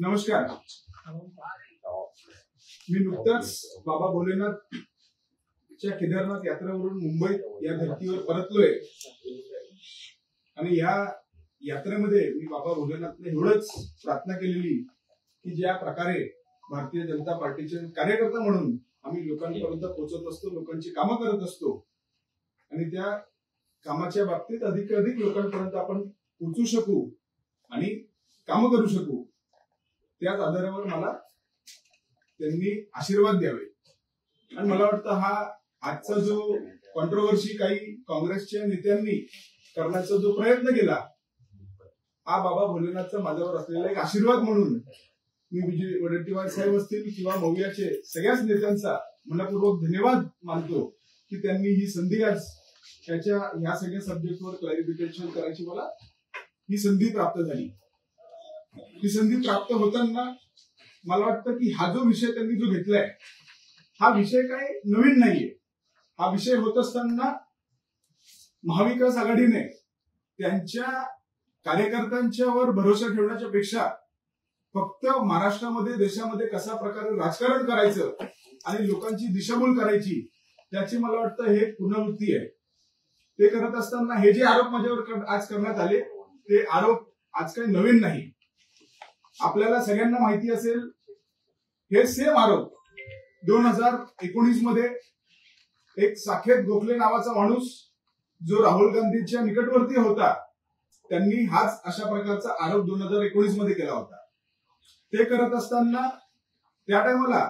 नमस्कार. मी नुकताच बाबा भोलेनाथच्या केदारनाथ यात्रेवरून मुंबईत या धर्तीवर परतलोय आणि या यात्रेमध्ये मी बाबा भोलेनाथने एवढंच प्रार्थना केलेली की ज्या प्रकारे भारतीय जनता पार्टीचे कार्यकर्ता म्हणून आम्ही लोकांपर्यंत पोहोचत असतो, लोकांची कामं करत असतो आणि त्या कामाच्या बाबतीत अधिक लोकांपर्यंत आपण पोहोचू शकू आणि कामं करू शकू, त्याच आधारावर मला त्यांनी आशीर्वाद द्यावे. आणि मला वाटतं हा आजचा जो कॉन्ट्रोवर्सी काही काँग्रेसच्या नेत्यांनी करण्याचा जो प्रयत्न केला, हा बाबा भोलेनाथचा माझ्यावर असलेला एक आशीर्वाद म्हणून मी विजय वडेट्टीवार साहेब असतील किंवा मौयाचे सगळ्याच नेत्यांचा मनपूर्वक धन्यवाद मानतो की त्यांनी ही संधी आज त्याच्या ह्या सगळ्या सब्जेक्टवर क्लॅरिफिकेशन करायची मला ही संधी प्राप्त झाली. ही संधी प्राप्त होताना मला वाटतं की हा जो विषय त्यांनी जो घेतलाय हा विषय काय नवीन नाहीये. हा विषय होत असताना महाविकास आघाडीने त्यांच्या कार्यकर्त्यांच्यावर भरोसा ठेवण्याच्या पेक्षा फक्त महाराष्ट्रामध्ये देशामध्ये कशा प्रकारे राजकारण करायचं आणि लोकांची दिशाभूल करायची त्याची मला वाटतं हे पुनरावृत्ती आहे. ते करत असताना हे जे आरोप माझ्यावर आज करण्यात आले ते आरोप आज काही नवीन नाही. आपल्याला सगळ्यांना माहिती असेल हे सेम आरोप 2019 मध्ये एक साकेत गोखले नावाचा माणूस जो राहुल गांधींच्या निकटवर्ती होता त्यांनी हाच अशा प्रकारचा आरोप 2019 मध्ये केला होता. ते करत असताना त्या टायमाला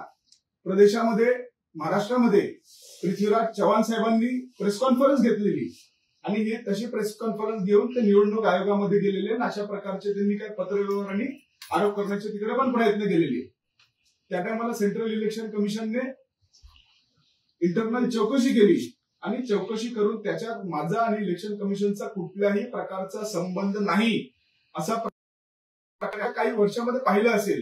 प्रदेशामध्ये महाराष्ट्रामध्ये पृथ्वीराज चव्हाण साहेबांनी प्रेस कॉन्फरन्स घेतलेली आणि हे तशी प्रेस कॉन्फरन्स घेऊन ते निवडणूक आयोगामध्ये गेलेले आणि अशा प्रकारचे त्यांनी काही पत्रव्यवहार आणि आरोप करण्याचे तिकडे पण प्रयत्न केलेले. त्या टायमाला सेंट्रल इलेक्शन कमिशनने इंटरनल चौकशी केली आणि चौकशी करून त्याच्यात माझा आणि इलेक्शन कमिशनचा कुठल्याही प्रकारचा संबंध नाही असा प्रकार काही वर्षामध्ये पाहिलं असेल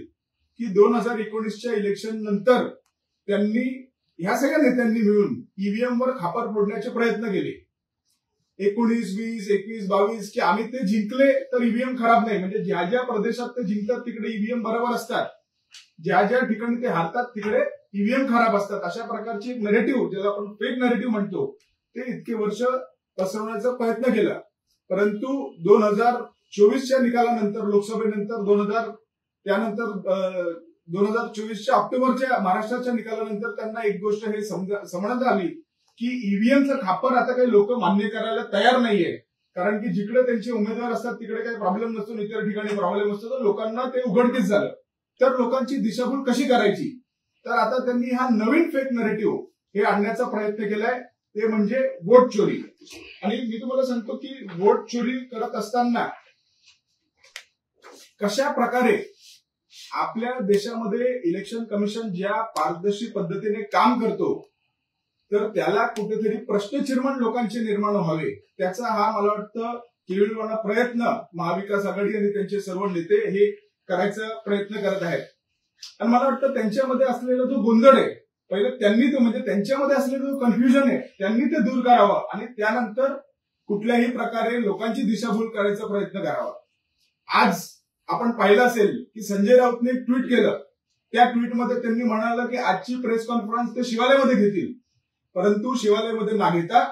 की 2019च्या इलेक्शन नंतर त्यांनी ह्या सगळ्या नेत्यांनी मिळून ईव्हीएम वर खापर फोडण्याचे प्रयत्न केले. 19, 20, 21, 22 की आम्ही ते जिंकले तर ईव्हीएम खराब नाही, म्हणजे ज्या ज्या प्रदेशात ते जिंकतात तिकडे ईव्हीएम बरोबर असतात, ज्या ज्या ठिकाणी ते हारतात तिकडे ईव्हीएम खराब असतात, अशा प्रकारची एक नरेटिव्ह ज्याला आपण फेक नरेटिव्ह म्हणतो ते इतके वर्ष पसरवण्याचा प्रयत्न केला. परंतु 2024च्या निकालानंतर लोकसभेनंतर त्यानंतर 2024च्या ऑक्टोबरच्या महाराष्ट्राच्या निकालानंतर त्यांना एक गोष्ट हे समजण्यात आली की ईव्हीएमचं खापर आता काही लोक मान्य करायला तयार नाहीये, कारण की जिकडे त्यांचे उमेदवार असतात तिकडे काही प्रॉब्लेम नसतो, इतर ठिकाणी प्रॉब्लेम असतो, तर लोकांना ते उघडकीस झालं. तर लोकांची दिशाभूल कशी करायची, तर आता त्यांनी हा नवीन फेक नरेटिव्ह हे आणण्याचा प्रयत्न केलाय, ते म्हणजे वोट चोरी. आणि मी तुम्हाला सांगतो की वोट चोरी करत असताना कशा प्रकारे आपल्या देशामध्ये इलेक्शन कमिशन ज्या पारदर्शी पद्धतीने काम करतो तर त्याला कुठेतरी प्रश्नचिन्ह लोकांचे निर्माण व्हावे, त्याचा हा मला वाटतं केविलवाणा प्रयत्न महाविकास आघाडी आणि त्यांचे सर्व नेते हे करायचा प्रयत्न करत आहेत. आणि मला वाटतं त्यांच्यामध्ये असलेला जो गोंधळ आहे पहिले त्यांनी तो म्हणजे त्यांच्यामध्ये असलेला जो कन्फ्युजन आहे त्यांनी ते दूर करावं आणि त्यानंतर कुठल्याही प्रकारे लोकांची दिशाभूल करायचा प्रयत्न करावा. आज आपण पाहिलं असेल की संजय राऊतने एक ट्विट केलं, त्या ट्विटमध्ये त्यांनी म्हणालं की आजची प्रेस कॉन्फरन्स ते शिवालयामध्ये घेतील, परंतु शिवालयामध्ये न घेता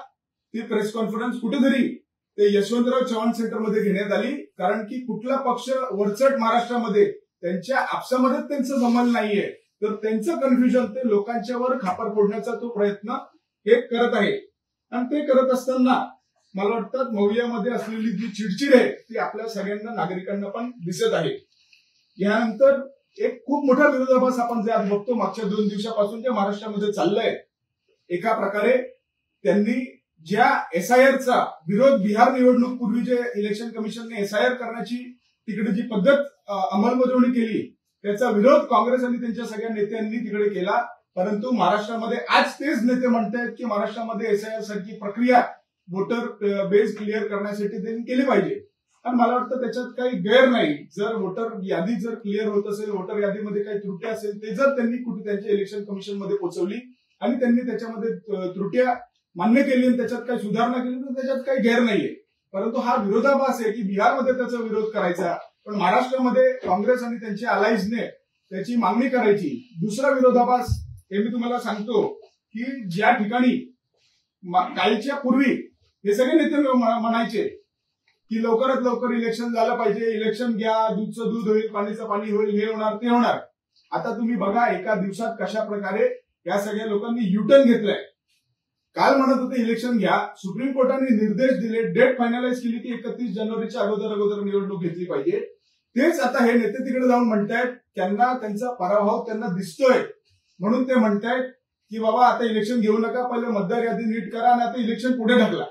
ती प्रेस कॉन्फरन्स कुठेतरी ते यशवंतराव चव्हाण सेंटरमध्ये घेण्यात आली, कारण की कुठला पक्ष वरचढ महाराष्ट्रामध्ये त्यांच्या आपसामध्ये त्यांचं जमलं नाहीये, तर त्यांचं कन्फ्युजन ते लोकांच्यावर खापर फोडण्याचा तो प्रयत्न हे करत आहे. आणि ते करत असताना मला वाटतं मौयामध्ये असलेली जी चिडचिड आहे ती आपल्या सगळ्यांना नागरिकांना पण दिसत आहे. यानंतर एक खूप मोठा विरोधाभास आपण जे आज बघतो मागच्या 2 दिवसापासून जे महाराष्ट्रामध्ये चाललंय, एका प्रकारे त्यांनी ज्या एसआयआरचा विरोध बिहार निवडणूक पूर्वी जे इलेक्शन कमिशनने एसआयआर करण्याची तिकडे जी पद्धत अंमलबजावणी केली त्याचा विरोध काँग्रेस आणि त्यांच्या सगळ्या नेत्यांनी तिकडे केला. परंतु महाराष्ट्रामध्ये आज तेच नेते म्हणतायत की महाराष्ट्रामध्ये एसआयआर सारखी प्रक्रिया वोटर बेस क्लिअर करण्यासाठी त्यांनी केली पाहिजे. आणि मला वाटतं त्याच्यात काही गैर नाही. जर वोटर यादी जर क्लिअर होत असेल, वोटर यादीमध्ये काही त्रुटी असेल, ते जर त्यांनी कुठे त्यांच्या इलेक्शन कमिशनमध्ये पोहोचवली आणि त्यांनी त्याच्यामध्ये त्रुट्या मान्य केली आणि त्याच्यात काही सुधारणा केली तर त्याच्यात काही गैर नाहीये. परंतु हा विरोधाभास आहे की बिहारमध्ये त्याचा विरोध करायचा, पण महाराष्ट्रामध्ये काँग्रेस आणि त्यांच्या अलायन्सने त्याची मागणी करायची. दुसरा विरोधाभास हे मी तुम्हाला सांगतो की ज्या ठिकाणी कालच्या पूर्वी हे सगळे नेते म्हणायचे की लवकरात लवकर इलेक्शन झालं पाहिजे, इलेक्शन घ्या, दूधचं दूध होईल, पाणीचं पाणी होईल, हे होणार ते होणार. आता तुम्ही बघा एका दिवसात कशा प्रकारे या सगळ्या लोकांनी युटर्न घेतलाय. काल म्हणत होते इलेक्शन घ्या, सुप्रीम कोर्टाने निर्देश दिले, डेट फायनलाइज केली की 31 जानेवारीच्या अगोदर निवडणूक घेतली पाहिजे. तेच आता हे नेते तिकडे जाऊन म्हणतायत, त्यांना त्यांचा पराभव त्यांना दिसतोय म्हणून ते म्हणतायत की बाबा आता इलेक्शन घेऊ नका, पहिले मतदार यादी नीट करा आणि आता इलेक्शन पुढे ढकला.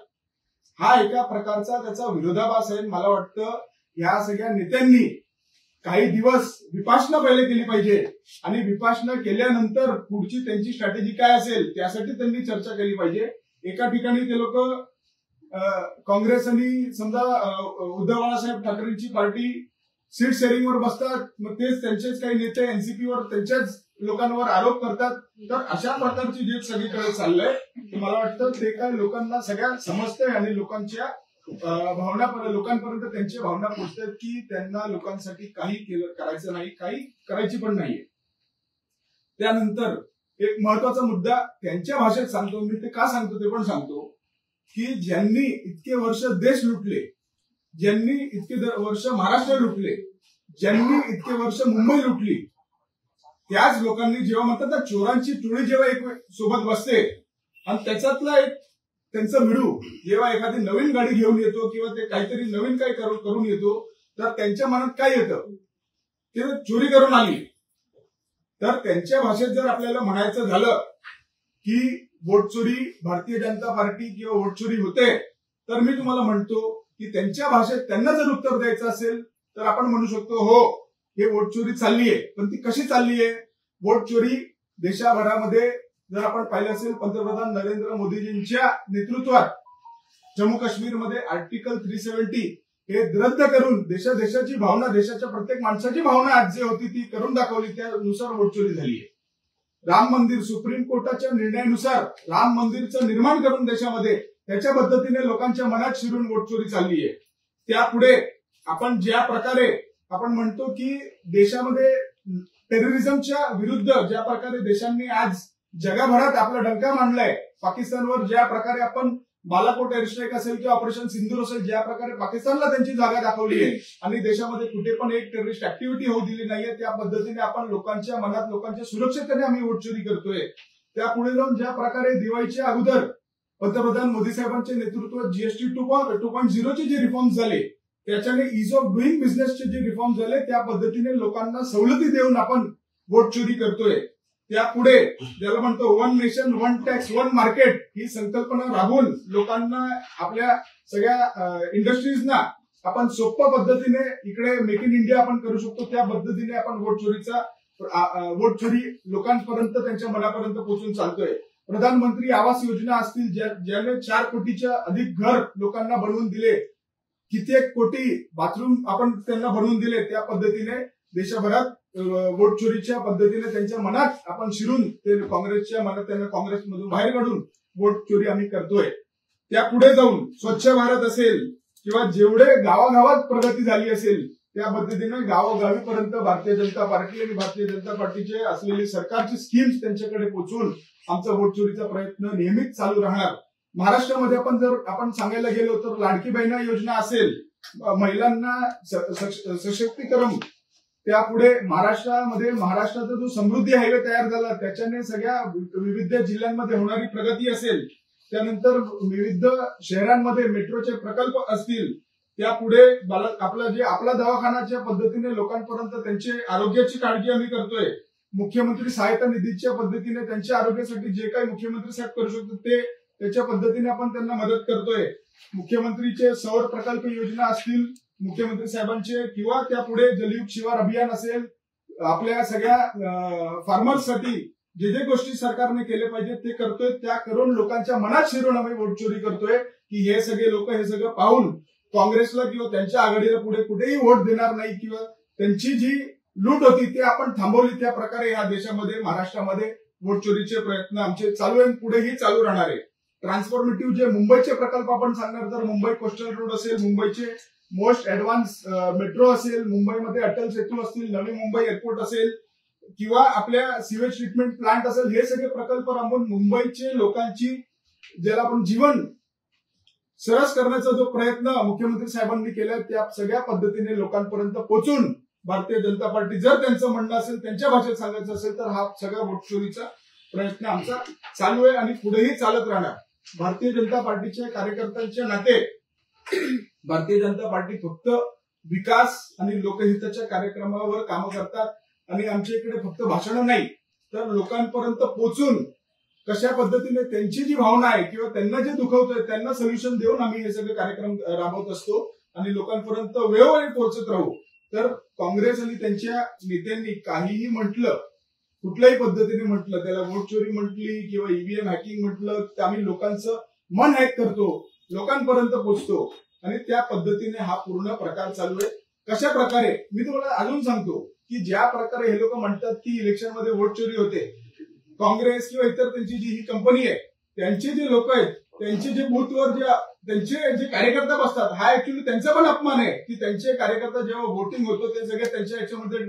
हा एका प्रकारचा त्याचा विरोधाभास आहे. मला वाटतं या सगळ्या नेत्यांनी काही दिवस विपासना पहिले केली पाहिजे आणि विपासना केल्यानंतर पुढची त्यांची स्ट्रॅटेजी काय असेल त्यासाठी त्यांनी चर्चा केली पाहिजे. एका ठिकाणी ते लोक काँग्रेस आणि समजा उद्धव बाळासाहेब ठाकरेंची पार्टी सीट शेअरिंगवर बसतात, मग तेच त्यांचेच काही नेते एनसीपीवर त्यांच्याच लोकांवर आरोप करतात. तर अशा प्रकारची जे सगळीकडे चाललंय मला वाटतं ते काय लोकांना सगळ्या समजतंय आणि लोकांच्या लोकांपर्यंत त्यांच्या भावना पोहोचतात की त्यांना लोकांसाठी काही करायचं नाही, काही करायची पण नाहीये. त्यानंतर एक महत्वाचा मुद्दा त्यांच्या भाषेत सांगतो मी, ते का सांगतो ते पण सांगतो की ज्यांनी इतके वर्ष देश लुटले, ज्यांनी इतके वर्ष महाराष्ट्र लुटले, ज्यांनी इतके वर्ष मुंबई लुटली, त्याच लोकांनी जेव्हा म्हणतात ना चोरांची टोळी जेव्हा एक सोबत बसते आणि त्याच्यातला एक त्यांचं मिळू जेव्हा एखादी नवीन गाडी घेऊन येतो किंवा ते काहीतरी नवीन काही करून येतो तर त्यांच्या मनात काय येतं, ते चोरी करून आली. तर त्यांच्या भाषेत जर आपल्याला म्हणायचं झालं की वोट चोरी भारतीय जनता पार्टी किंवा वोट चोरी होते, तर मी तुम्हाला म्हणतो की त्यांच्या भाषेत त्यांना जर उत्तर द्यायचं असेल तर आपण म्हणू शकतो हो हे वोट चोरी चाललीये. पण ती कशी चाललीये? वोट चोरी देशाभरामध्ये जर आपण पाहिलं असेल पंतप्रधान नरेंद्र मोदीजींच्या नेतृत्वात जम्मू काश्मीरमध्ये आर्टिकल 370 हे रद्द करून देशाची भावना, देशाच्या प्रत्येक माणसाची भावना आज जी होती ती करून दाखवली, त्यानुसार वोट चोरी झालीये. राम मंदिर सुप्रीम कोर्टाच्या निर्णयानुसार राम मंदिरचं निर्माण करून देशामध्ये त्याच्या पद्धतीने लोकांच्या मनात शिरून वोट चोरी चाललीये. त्यापुढे आपण ज्या प्रकारे आपण म्हणतो की देशामध्ये टेररिझमच्या विरुद्ध ज्या प्रकारे देशांनी आज जगभरात आपला डंका मांडलाय, पाकिस्तानवर ज्या प्रकारे आपण बालाकोट एअर स्ट्राईक असेल किंवा ऑपरेशन सिंदूर असेल, ज्या प्रकारे पाकिस्तानला त्यांची जागा दाखवली आहे आणि देशामध्ये कुठे पण एक टेररिस्ट ऍक्टिव्हिटी होऊ दिली नाहीये, त्या पद्धतीने आपण लोकांच्या मनात लोकांच्या सुरक्षेसाठी आम्ही वोट चोरी करतोय. त्यापुढे जाऊन ज्या प्रकारे दिवाळीच्या अगोदर पंतप्रधान मोदी साहेबांच्या नेतृत्वात जीएसटी 2.0चे जे रिफॉर्म्स झाले, त्याच्याने इज ऑफ डुईंग बिझनेसचे जे रिफॉर्म झाले, त्या पद्धतीने लोकांना सवलती देऊन आपण वोट चोरी करतोय. त्यापुढे ज्याला म्हणतो one nation one tax one market ही संकल्पना राबवून लोकांना आपल्या सगळ्या इंडस्ट्रीजना आपण सोप्या पद्धतीने इकडे मेक इन इंडिया आपण करू शकतो, त्या पद्धतीने आपण वोट चोरी लोकांपर्यंत त्यांच्या मनापर्यंत पोहोचून चालतोय. प्रधानमंत्री आवास योजना असतील ज्याने 4 कोटीच्या अधिक घर लोकांना बनवून दिले, कित्येक कोटी बाथरूम आपण त्यांना बनवून दिले, त्या पद्धतीने देशभरात वोट चोरीच्या पद्धतीने त्यांच्या मनात आपण शिरून ते काँग्रेसच्या मनात त्यांना काँग्रेसमधून बाहेर काढून वोट चोरी आम्ही करतोय. त्यापुढे जाऊन स्वच्छ भारत असेल किंवा जेवढे गावागावात प्रगती झाली असेल त्या पद्धतीने गावोगावीपर्यंत भारतीय जनता पार्टी आणि भारतीय जनता पार्टीचे असलेली सरकारची स्कीम्स त्यांच्याकडे पोहोचून आमचा वोट चोरीचा प्रयत्न नेहमीच चालू राहणार. महाराष्ट्रामध्ये आपण सांगायला गेलो तर लाडकी बहिणा योजना असेल, महिलांना सशक्तीकरण, त्यापुढे महाराष्ट्राचा जो समृद्धी हायवे तयार झाला त्याच्याने सगळ्या विविध जिल्ह्यांमध्ये होणारी प्रगती असेल, त्यानंतर विविध शहरांमध्ये मेट्रोचे प्रकल्प असतील, त्यापुढे आपला दवाखानाच्या पद्धतीने लोकांपर्यंत त्यांचे आरोग्याची काळजी आम्ही करतोय. मुख्यमंत्री सहायता निधीच्या पद्धतीने त्यांच्या आरोग्यासाठी जे काही मुख्यमंत्री साहेब करू शकतात ते त्याच्या पद्धतीने आपण त्यांना मदत करतोय. मुख्यमंत्रीचे सौर प्रकल्प योजना असतील मुख्यमंत्री साहेबांचे, किंवा त्यापुढे जलयुग शिवार अभियान असेल, आपल्या सगळ्या फार्मर्ससाठी जे जे गोष्टी सरकारने केले पाहिजे ते करतोय. त्या करून लोकांच्या मनात शिरून आम्ही वोट चोरी करतोय की हे सगळे लोक हे सगळं पाहून काँग्रेसला किंवा त्यांच्या आघाडीला पुढे कुठेही वोट देणार नाही किंवा त्यांची जी लूट होती ती आपण थांबवली. त्या प्रकारे या देशामध्ये महाराष्ट्रामध्ये वोट चोरीचे प्रयत्न आमचे चालू आहे, पुढेही चालू राहणार आहे. ट्रान्सफॉर्मेटिव्ह जे मुंबईचे प्रकल्प आपण सांगणार तर मुंबई कोस्टल रोड असेल, मुंबईचे मोस्ट ऍडव्हान्स मेट्रो असेल, मुंबईमध्ये अटल सेतू असतील, नवी मुंबई एअरपोर्ट असेल किंवा आपल्या सिवेज ट्रीटमेंट प्लांट असेल, हे सगळे प्रकल्प राबवून मुंबईचे लोकांची ज्याला आपण जीवन सरस करण्याचा जो प्रयत्न मुख्यमंत्री साहेबांनी केला त्या सगळ्या पद्धतीने लोकांपर्यंत पोहोचून भारतीय जनता पार्टी जर त्यांचं म्हणणं असेल, त्यांच्या भाषेत सांगायचं असेल तर हा सगळा वोट चोरीचा प्रयत्न आमचा चालू आहे आणि पुढेही चालत राहणार. भारतीय जनता पार्टीच्या कार्यकर्त्यांच्या नाते भारतीय जनता पार्टी फक्त विकास आणि लोकहिताच्या कार्यक्रमावर कामं करतात आणि आमच्या इकडे फक्त भाषणं नाही तर लोकांपर्यंत पोहोचून कशा पद्धतीने त्यांची जी भावना आहे किंवा त्यांना जे दुखवतंय त्यांना सोल्युशन देऊन आम्ही हे सगळे कार्यक्रम राबवत असतो आणि लोकांपर्यंत वेळोवेळी पोहोचत राहू. तर काँग्रेस आणि त्यांच्या नेत्यांनी काहीही म्हटलं, कुठल्याही पद्धतीने म्हटलं, त्याला वोट चोरी म्हटली किंवा ईव्हीएम हॅकिंग म्हटलं, तर आम्ही लोकांचं मन हॅक करतो, लोकांपर्यंत पोहोचतो आणि त्या पद्धतीने हा पूर्ण प्रकार चालू आहे. कशा प्रकारे मी तुम्हाला अजून सांगतो की ज्या प्रकारे हे लोक म्हणतात की इलेक्शनमध्ये वोट चोरी होते, काँग्रेस किंवा इतर त्यांची जी ही कंपनी आहे त्यांचे जे लोक आहेत त्यांचे जे बूथवर त्यांचे जे कार्यकर्ता बसतात हा ऍक्च्युअली त्यांचा पण अपमान आहे की त्यांचे कार्यकर्ता जेव्हा वोटिंग होतो ते सगळे त्यांच्या याच्यामध्ये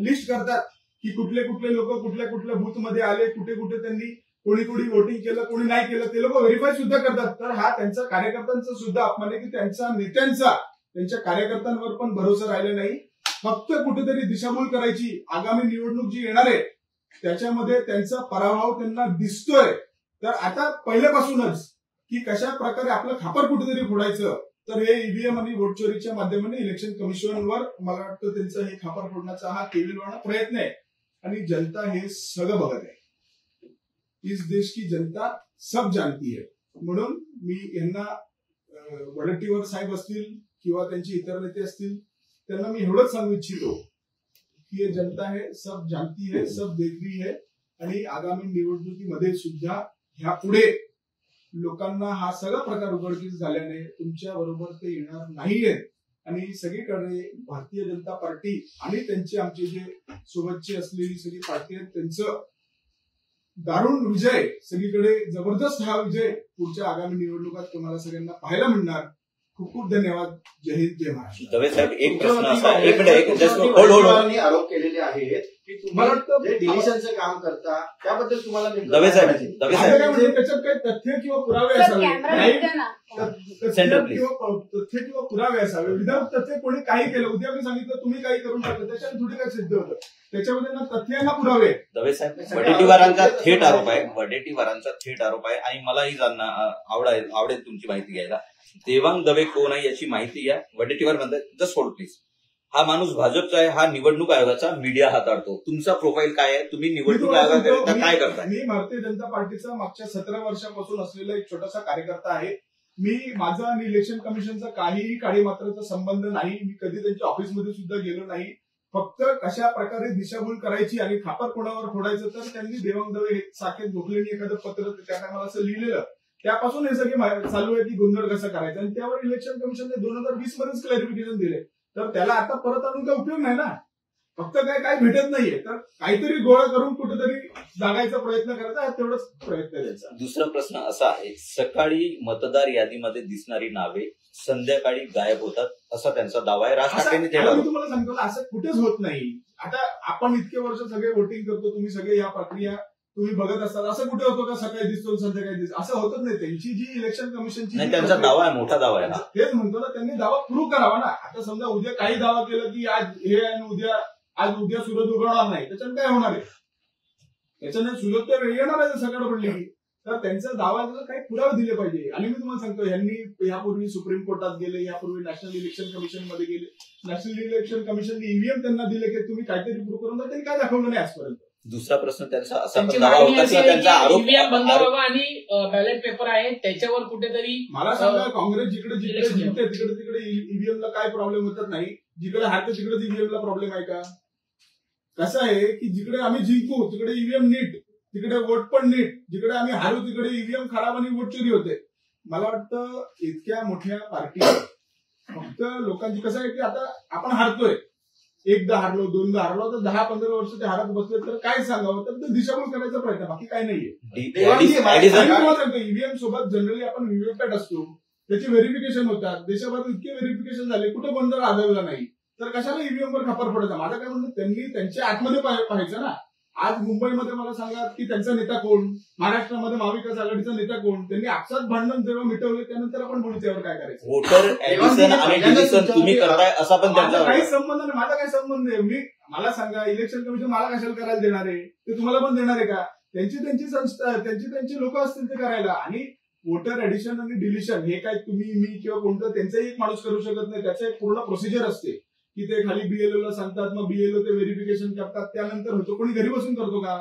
लिस्ट करतात की कुठले कुठले लोक कुठल्या कुठल्या बूथमध्ये आले, कुठे कुठे त्यांनी कोणी कोणी वोटिंग केलं, कोणी नाही केलं, ते लोक व्हेरीफाय सुद्धा करतात. तर हा त्यांचा कार्यकर्त्यांचा सुद्धा अपमान आहे की त्यांचा नेत्यांचा त्यांच्या कार्यकर्त्यांवर पण भरोसा राहिला नाही. फक्त कुठेतरी दिशाभूल करायची. आगामी निवडणूक जी येणार आहे त्याच्यामध्ये त्यांचा पराभव त्यांना दिसतोय. तर आता पहिल्यापासूनच की कशा प्रकारे आपलं खापर कुठेतरी फोडायचं, तर हे ईव्हीएम आणि वोट चोरीच्या माध्यमाने इलेक्शन कमिशनवर मला वाटतं त्यांचं हे खापर फोडण्याचा हा केविलवाणा प्रयत्न आहे आणि जनता हे सगळं बघत आहे. इस देश की जनता सब जानती है. म्हणून मी यांना वडेट्टीवार साहेब असतील किंवा त्यांचे इतर नेते असतील त्यांना मी एवढंच सांगू इच्छितो की ये जनता है, सब जानती है, सब देखती है आणि आगामी निवडणुकीमध्ये सुद्धा ह्या पुढे लोकांना हा सगळा प्रकार उघडकीस झाल्याने तुमच्या बरोबर ते येणार नाहीये आणि सगळीकडे भारतीय जनता पार्टी आणि त्यांचे आमचे जे सोबतचे असलेली सगळी पार्टी आहेत त्यांचं दारुण विजय, सगळीकडे जबरदस्त हा विजय पुढच्या आगामी निवडणुकात तुम्हाला सगळ्यांना पाहायला मिळणार. खूप खूप धन्यवाद. जय हिंद, जय महाराष्ट्र. दवे साहेब, एक प्रश्न असा, एक मिनिट, आरोप केलेले आहेत की तुम्ही डिलिशनचं काम करता, त्याबद्दल तुम्हाला दवे साहेब त्याच्यात काही तथ्य किंवा पुरावे असावे, तथ्य किंवा पुरावे असावे. विदाउट तथ्य कोणी काही केलं, उद्या मी सांगितलं तुम्ही काही करून टाकलं, त्याच्यात थोडी काय सिद्ध होतं. त्याच्यामध्ये ना तथ्य ना पुरावे. दवे साहेब, वडेट्टीवारांचा थेट आरोप आहे, वडेट्टीवारांचा थेट आरोप आहे आणि मलाही जाणणं आवडेल तुमची माहिती घ्यायला. देवांग दवे कोण आहे याची माहिती घ्या. वडेट्टीवार म्हणतात जस्ट होल्ड प्लीज. हा माणूस भाजपचा आहे, हा निवडणूक आयोगाचा मीडिया हाताळतो. तुमचा प्रोफाईल काय आहे, तुम्ही निवडणूक आयोगाकरिता काय करताय? मी भारतीय जनता पार्टीचा मागच्या 17 वर्षापासून असलेला एक छोटासा कार्यकर्ता आहे. मी माझा आणि इलेक्शन कमिशनचा काहीही काळीमात्राचा संबंध नाही. मी कधी त्यांच्या ऑफिसमध्ये सुद्धा गेलो नाही. फक्त कशा प्रकारे दिशाभूल करायची आणि खापर कोणावर फोडायचं, तर त्यांनी देवांग दवे साकेत गोखलेंनी एखादं पत्र त्या टायमाला असं लिहिलेलं, त्यापासून हे सगळे चालू आहे की गोंधळ कसा करायचा. आणि त्यावर इलेक्शन कमिशनने 2020 मध्येच क्लॅरिफिकेशन दिले. तर त्याला आता परत आणून काही उपयोग नाही ना. फक्त काही भेटत नाहीये, तर काहीतरी गोळा करून कुठेतरी जागायचा प्रयत्न करायचा, तेवढाच प्रयत्न द्यायचा. दुसरा प्रश्न असा आहे, सकाळी मतदार यादीमध्ये दिसणारी नावे संध्याकाळी गायब होतात असा त्यांचा दावा आहे. राज ठाकरेंनी मी तुम्हाला सांगतो असं कुठेच होत नाही. आता आपण इतके वर्ष सगळे वोटिंग करतो, तुम्ही सगळे या प्रक्रिया तुम्ही बघत असतात, असं कुठे होतं का सकाळी दिसतो संध्याकाळी दिसतो, असं होतच नाही. त्यांची जी इलेक्शन कमिशनची त्यांचा दावा आहे, मोठा दावा आहे. तेच म्हणतो ना, त्यांनी दावा प्रूव्ह करावा ना. आता समजा उद्या काही दावा केला की आज हे आणि उद्या सूरज उगवणार नाही, त्याच्यानं काय होणार आहे? त्याच्याने सूरज तर येणार आहे सकाळ पडली की. तर त्यांचा दावा काही पुरावे दिले पाहिजे. आणि मी तुम्हाला सांगतो, यांनी यापूर्वी सुप्रीम कोर्टात गेले, यापूर्वी नॅशनल इलेक्शन कमिशन मध्ये गेले. नॅशनल इलेक्शन कमिशनने ईव्हीएम त्यांना दिले की तुम्ही काहीतरी प्रूव्ह करून, त्यांनी काय दाखवलं नाही आजपर्यंत. दुसरा प्रश्न त्यांचा असा दावा होता की त्यांचा आरोप ईव्हीएम बंद व्हावा आणि बॅलेट पेपर आहे त्याच्यावर कुठेतरी मला सांगा, काँग्रेस जिकडे जिंकते तिकडे ईव्हीएमला काय प्रॉब्लेम होतात नाही, जिकडे हारते तिकडे ईव्हीएमला प्रॉब्लेम आहे का? कसं आहे की जिकडे आम्ही जिंकू तिकडे ईव्हीएम नीट, तिकडे वोट पण नीट, जिकडे आम्ही हारू तिकडे ईव्हीएम खराब आणि वोट चोरी होते. मला वाटतं इतक्या मोठ्या पार्टी फक्त लोकांची कसं आहे की आता आपण हारतोय, एकदा हारलो, दोनदा हारलो, तर 10-15 वर्ष ते हारत बसले, तर काय सांगावं, तर दिशाभूल करायचा प्रयत्न, बाकी काय नाहीये. ईव्हीएम सोबत जनरली आपण व्हीव्हीपॅट असतो, त्याची व्हेरिफिकेशन होतात. देशभरात इतके व्हेरिफिकेशन झाले, कुठे गोंधळ आढळला नाही, तर कशाला ईव्हीएम वर खापर पडायचा? माझं काय म्हणणं, त्यांनी त्यांच्या आतमध्ये पाहायचं ना. आज मुंबईमध्ये मला सांगा की त्यांचा नेता कोण, महाराष्ट्रामध्ये महाविकास आघाडीचा नेता कोण, त्यांनी आपसात भांडण जेव्हा मिटवले त्यानंतर आपण बोलू त्यावर काय करायचं. वोटर ऍडिशन आणि डिलिशन तुम्ही करताय असा पण त्यांचा काही संबंध नाही. माझा काय संबंध आहे? मला सांगा, इलेक्शन कमिशन मला कशाला करायला देणार आहे? ते तुम्हाला पण देणार आहे का? त्यांची संस्था, त्यांची लोक असतील ते करायला. आणि वोटर ऍडिशन आणि डिलिशन हे काय तुम्ही, मी किंवा कोणतं त्यांचाही एक माणूस करू शकत नाही. त्याचं एक पूर्ण प्रोसिजर असते की ते खाली BLO ला सांगतात, मग BLO ते व्हेरिफिकेशन करतात, त्यानंतर होतो. कोणी घरी बसून करतो का?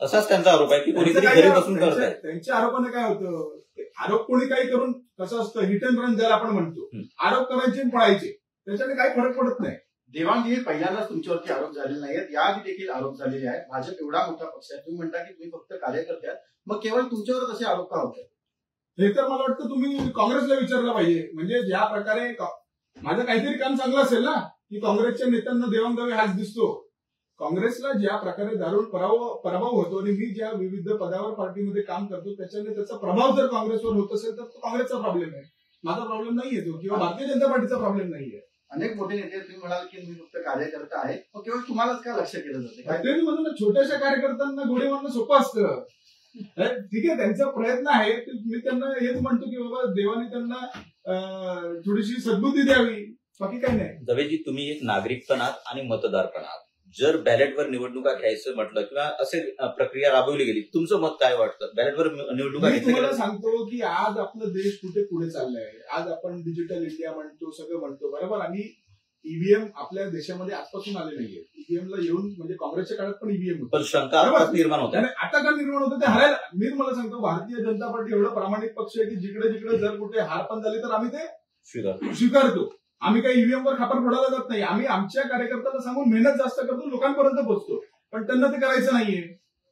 असाच त्यांचा आरोप आहे की कोणीतरी घरी बसून करताय. त्यांच्या आरोपाने काय होतं, आरोप कोणी काही करून कसं असतं, हिट अँड रन ज्याला आपण म्हणतो, आरोप करायचे आणि पळायचे, त्याच्याने काही फरक पडत नाही. देवांगी, हे पहिल्यांदाच तुमच्यावरती आरोप झालेले नाहीत, याआधी देखील आरोप झालेले आहेत. भाजप एवढा मोठा पक्ष आहे, तुम्ही म्हणता की तुम्ही फक्त कार्यकर्ते आहात, मग केवळ तुमच्यावरच असे आरोप का होत आहेत? हे तर मला वाटतं तुम्ही काँग्रेसला विचारलं पाहिजे. म्हणजे ज्या प्रकारे माझं काहीतरी काम चांगलं असेल ना, की काँग्रेसच्या नेत्यांना देवाणदावे हाच दिसतो. काँग्रेसला ज्या प्रकारे दारुण पराभव होतो आणि मी ज्या विविध पदावर पार्टीमध्ये काम करतो त्याच्याने त्याचा प्रभाव जर काँग्रेसवर होत असेल तर तो काँग्रेसचा प्रॉब्लेम आहे, माझा प्रॉब्लेम नाहीये तो, किंवा भारतीय जनता पार्टीचा प्रॉब्लेम नाहीये. अनेक मोठे नेते तुम्ही म्हणाल की मी फक्त कार्यकर्ता आहे, मग केवळ तुम्हालाच का लक्ष केलं जाते? तेच म्हणून ना, छोट्याशा कार्यकर्त्यांना गोडी मारणं सोपं असतं. ठीक आहे, त्यांचा प्रयत्न आहे. मी त्यांना हेच म्हणतो की बाबा देवाने त्यांना थोडीशी सद्बुद्धी द्यावी, बाकी काही नाही. दवेजी, तुम्ही एक नागरिक पण आहात आणि मतदार पण आहात. जर बॅलेटवर निवडणुका घ्यायचं म्हटलं किंवा असे प्रक्रिया राबवली गेली, तुमचं मत काय वाटतं? बॅलेटवर निवडणुका मी तुम्हाला सांगतो की आज आपला देश कुठे पुढे चाललाय. आज आपण डिजिटल इंडिया म्हणतो, सगळं म्हणतो, बरोबर. आणि ईव्हीएम आपल्या देशामध्ये आजपासून आले नाहीये. ईव्हीएमला येऊन म्हणजे काँग्रेसच्या काळात पण ईव्हीएम होतं, पण शंका निर्माण होत आहे. आता का निर्माण होतं ते हरायला. मी तुम्हाला सांगतो, भारतीय जनता पार्टी एवढं प्रामाणिक पक्ष आहे की जिकडे जिकडे जर कुठे हार पण झाली तर आम्ही ते स्वीकारतो. आम्ही काही ईव्हीएम वर खापर फोडायला जात नाही. आम्ही आमच्या कार्यकर्त्यांना सांगून मेहनत जास्त करतो, लोकांपर्यंत पोहोचतो. पण त्यांना ते करायचं नाहीये.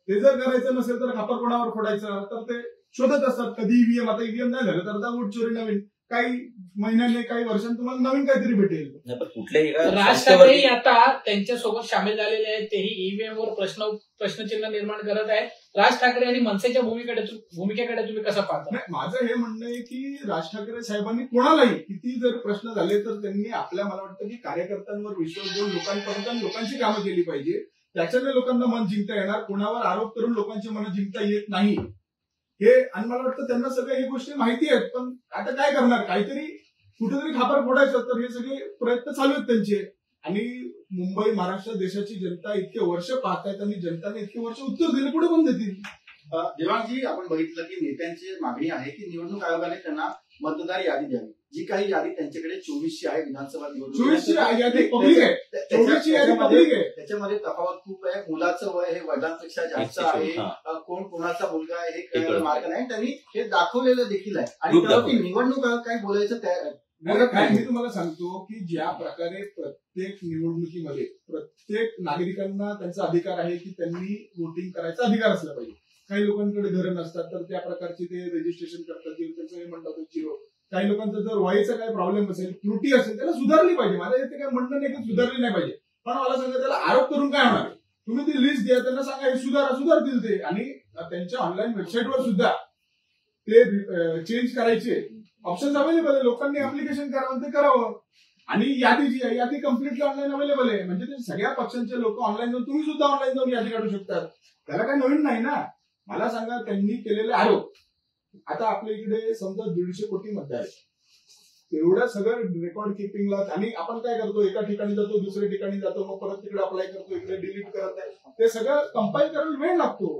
ते जर करायचं नसेल तर खापर कोणावर फोडायचं, तर ते शोधत असतात कधी ईव्हीएम. आता ईव्हीएम नाही झालं तर आता वोट चोरी नवीन, काही महिन्यांनी काही वर्षांनी तुम्हाला नवीन काहीतरी भेटेल. कुठल्याही राज ठाकरे आता त्यांच्यासोबत सामील झालेले आहेत, तेही ईव्हीएम वर प्रश्नचिन्ह निर्माण करत आहेत. राज ठाकरे आणि मनसेच्या भूमिकेकडे तुम्ही कसं पाहता? माझं हे म्हणणं आहे की राज ठाकरे साहेबांनी कोणालाही किती जर प्रश्न झाले तर त्यांनी आपल्या, मला वाटतं की कार्यकर्त्यांवर विश्वास देऊन लोकांपर्यंत लोकांची कामं केली पाहिजे. त्याच्याने लोकांना मन जिंकता येणार. कोणावर आरोप करून लोकांची मन जिंकता येत नाही हे. आणि मला वाटतं त्यांना सगळ्या ही गोष्टी माहिती आहेत. पण आता काय करणार, काहीतरी कुठेतरी खापर फोडायचं, तर हे सगळे प्रयत्न चालू आहेत त्यांचे. आणि मुंबई, महाराष्ट्र, देशाची जनता इतके वर्ष पाहतायत आणि जनताने इतके वर्ष उत्तर दिले, पुढे पण देतील. देवांगजी, आपण बघितलं की नेत्यांची मागणी आहे की निवडणूक आयोगाने त्यांना मतदार यादी द्यावी. जी काही यादी त्यांच्याकडे 24ची आहे विधानसभा निवडणूक, 24ची यादी पब्लिक आहे. 24ची यादी पब्लिक आहे. त्याच्यामध्ये तफावत खूप आहे. मुलाचं वय हे वडिलांपेक्षा जास्त आहे, कोण कोणाचा मुलगा आहे हे कळायला मार्ग नाही. त्यांनी हे दाखवलेलं देखील आहे. आणि त्यावरती निवडणूक आयोग काय बोलायचं मी तुम्हाला सांगतो की ज्या प्रकारे प्रत्येक निवडणुकीमध्ये प्रत्येक नागरिकांना त्यांचा अधिकार आहे की त्यांनी वोटिंग करायचा अधिकार असला पाहिजे. काही लोकांकडे घरं नसतात तर त्या प्रकारचे ते रजिस्ट्रेशन करतात, त्यांचं हे म्हणतात झिरो. काही लोकांचं जर वयाचा काही प्रॉब्लेम असेल, त्रुटी असेल, त्याला सुधारली पाहिजे. माझं इथे काय म्हणणं नाही की सुधारली नाही पाहिजे, पण मला सांगा त्याला आरोप करून काय होणार? तुम्ही ती लिस्ट द्या, त्यांना सांगा हे सुधारतील ते. आणि त्यांच्या ऑनलाईन वेबसाईटवर सुद्धा ते चेंज करायचे ऑप्शन अवेलेबल आहे. लोकांनी ऍप्लिकेशन करावं ते करावं. आणि यादी जी आहे यादी कम्प्लिटली ऑनलाईन अवेलेबल आहे. म्हणजे ते सगळ्या पक्षांचे लोक ऑनलाईन जाऊन, तुम्ही सुद्धा ऑनलाईन जाऊन यादी काढू शकतात. त्याला काही नवीन नाही ना. मला सांगा, त्यांनी केलेले आरोप, आता आपल्या इकडे समजा 150 कोटी मतदार आहे, एवढं सगळं रेकॉर्ड किपिंगला. आणि आपण काय करतो, एका ठिकाणी जातो, दुसऱ्या ठिकाणी जातो, मग परत तिकडे अप्लाय करतो, इकडे डिलीट करत आहे. ते सगळं कंपाईल करायला वेळ लागतो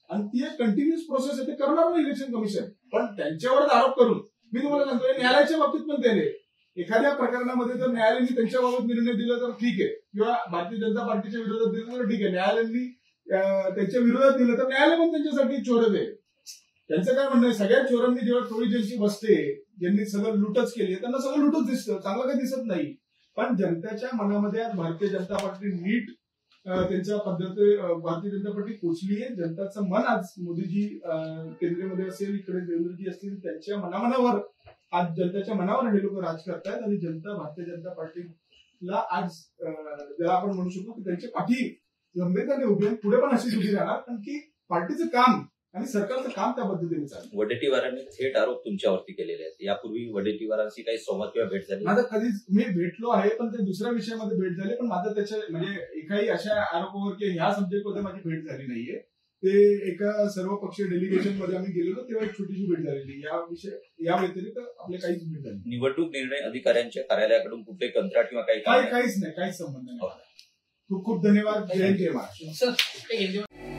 आणि ती एक कंटिन्युअस प्रोसेस आहे. ते करणार नाही इलेक्शन कमिशन. पण त्यांच्यावरच आरोप करून, मी तुम्हाला सांगतो, न्यायालयाच्या बाबतीत पण त्याने एखाद्या प्रकरणामध्ये जर न्यायालयाने त्यांच्याबाबत निर्णय दिला तर ठीक आहे, किंवा भारतीय जनता पार्टीच्या विरोधात दिलं तर ठीक आहे. न्यायालयाने त्यांच्या विरोधात दिलं तर न्यायालय पण त्यांच्यासाठी चोरच आहे. त्यांचं काय म्हणणं आहे, सगळ्या चोरांनी जेव्हा टोळी ज्यांची बसते, ज्यांनी सगळं लुटच केली, त्यांना सगळं लुटच दिसतं, चांगलं काही दिसत नाही. पण जनतेच्या मनामध्ये आज भारतीय जनता पार्टी नीट त्यांच्या पद्धती, भारतीय जनता पार्टी पोचली आहे. जनताचं मन आज मोदीजी केंद्रामध्ये असेल, इकडे देवेंद्रजी असतील, त्यांच्या मनावर आज जनतेच्या मनावर हे लोक राज करतायत. आणि जनता भारतीय जनता पार्टीला आज ज्याला आपण म्हणू शकतो की त्यांची पाठी गंभीरतेने उभी आहे. पुढे पण अशीच उभी राहणार, कारण की पार्टीचं काम आणि सरकारचं काम त्या पद्धतीने चाललं. वडेट्टीवारांनी थेट आरोप तुमच्यावरती केलेले आहेत. यापूर्वी वडेट्टीवारांशी काही संवाद किंवा भेट झाली? माझं कधीच मी भेटलो आहे, पण ते दुसऱ्या विषयामध्ये भेट झाली. पण माझं त्याच्या म्हणजे एकाही अशा आरोपावर किंवा ह्या सब्जेक्टमध्ये माझी भेट झाली नाहीये. ते एका सर्वपक्षीय डेलिगेशन मध्ये आम्ही गेलेलो तेव्हा एक छोटीशी भेट झालेली. या व्यतिरिक्त आपले काहीच भेट झाली. निवडणूक निर्णय अधिकाऱ्यांच्या कार्यालयाकडून कुठले कंत्राट किंवा काही काहीच नाही, काहीच संबंध नाही. खूप खूप धन्यवाद. जय हिंद, जय महाराष्ट्र. सर